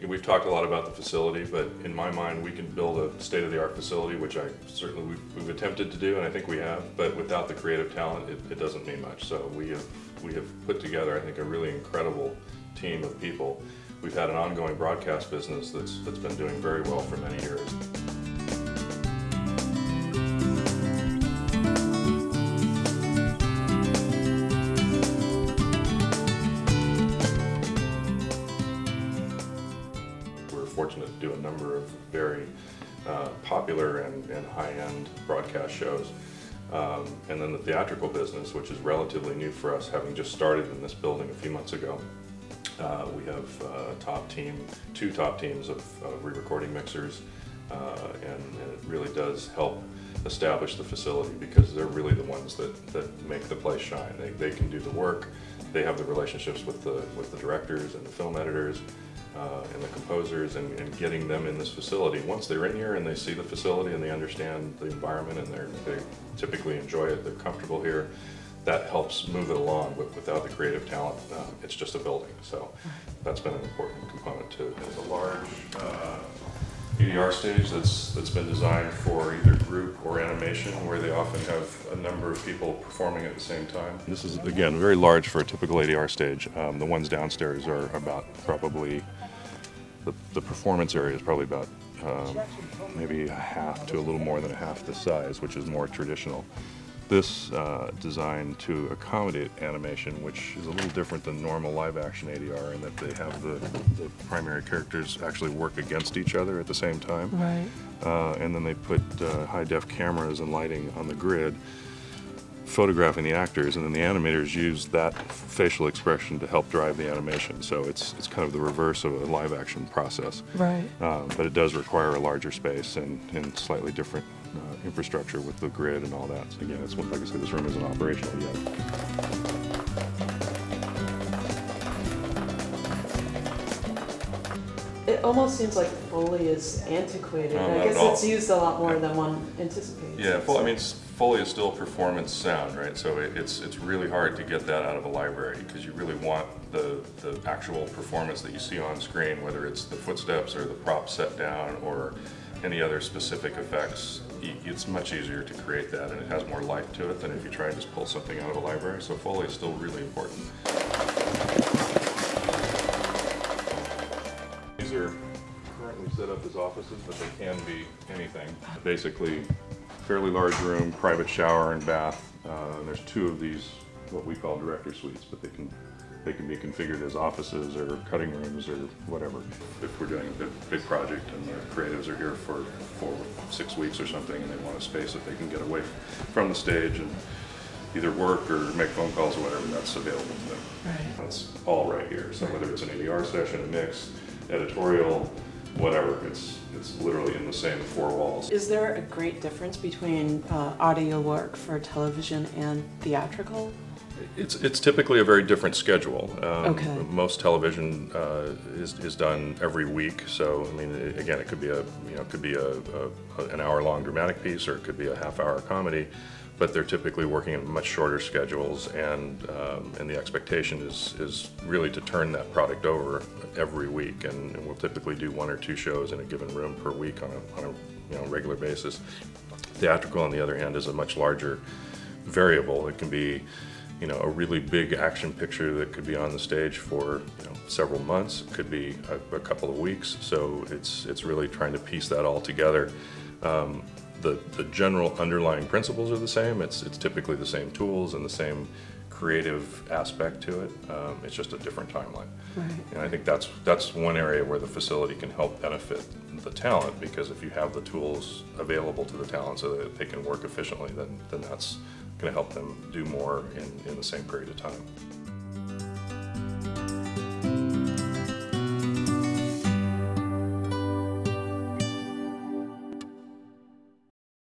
we've talked a lot about the facility, but in my mind, we can build a state-of-the-art facility, which we've attempted to do, and I think we have. But without the creative talent, it doesn't mean much. So we have put together, I think, a really incredible team of people. We've had an ongoing broadcast business that's been doing very well for many years. Fortunate to do a number of very popular and high-end broadcast shows. And then the theatrical business, which is relatively new for us, having just started in this building a few months ago. We have two top teams of re-recording mixers, and it really does help establish the facility because they're really the ones that make the place shine. They can do the work, they have the relationships with the directors and the film editors, and the composers, and getting them in this facility. Once they're in here and they see the facility and they understand the environment and they typically enjoy it, they're comfortable here, that helps move it along. But without the creative talent, it's just a building. So that's been an important component too. It's a large ADR stage that's been designed for either group or animation, where they often have a number of people performing at the same time. This is, again, very large for a typical ADR stage. The ones downstairs are about probably, the performance area is probably about maybe a half to a little more than a half the size, which is more traditional. This designed to accommodate animation, which is a little different than normal live-action ADR in that they have the primary characters actually work against each other at the same time. Right. And then they put high-def cameras and lighting on the grid, photographing the actors, and then the animators use that facial expression to help drive the animation. So it's kind of the reverse of a live-action process. Right. But it does require a larger space and slightly different infrastructure with the grid and all that. So again, it's, like I said, this room isn't operational yet. It almost seems like foley is antiquated. No, I guess it's used a lot more than one anticipates. Yeah, I mean, foley is still performance sound, right? So it's really hard to get that out of a library because you really want the actual performance that you see on screen, whether it's the footsteps or the props set down or any other specific effects. It's much easier to create that, and it has more life to it than if you try and just pull something out of a library. So foley is still really important. These are currently set up as offices, but they can be anything. Basically, fairly large room, private shower and bath. There's two of these, what we call director suites, but they can be configured as offices or cutting rooms or whatever. If we're doing a big project and the creatives are here for 4 or 6 weeks or something and they want a space that they can get away from the stage and either work or make phone calls or whatever, that's available to them. Right. That's all right here. So whether it's an ADR session, a mix, editorial, whatever, it's literally in the same 4 walls. Is there a great difference between audio work for television and theatrical? It's typically a very different schedule. Okay. Most television is done every week. So I mean, again, it could be an hour-long dramatic piece, or it could be a half-hour comedy. But they're typically working in much shorter schedules, and the expectation is really to turn that product over every week. And we'll typically do 1 or 2 shows in a given room per week on a regular basis. Theatrical, on the other hand, is a much larger variable. It can be a really big action picture that could be on the stage for several months. It could be a couple of weeks. So it's really trying to piece that all together. The general underlying principles are the same. It's typically the same tools and the same creative aspect to it. It's just a different timeline. Right. And I think that's one area where the facility can help benefit the talent, because if you have the tools available to the talent so that they can work efficiently, then that's going to help them do more in the same period of time.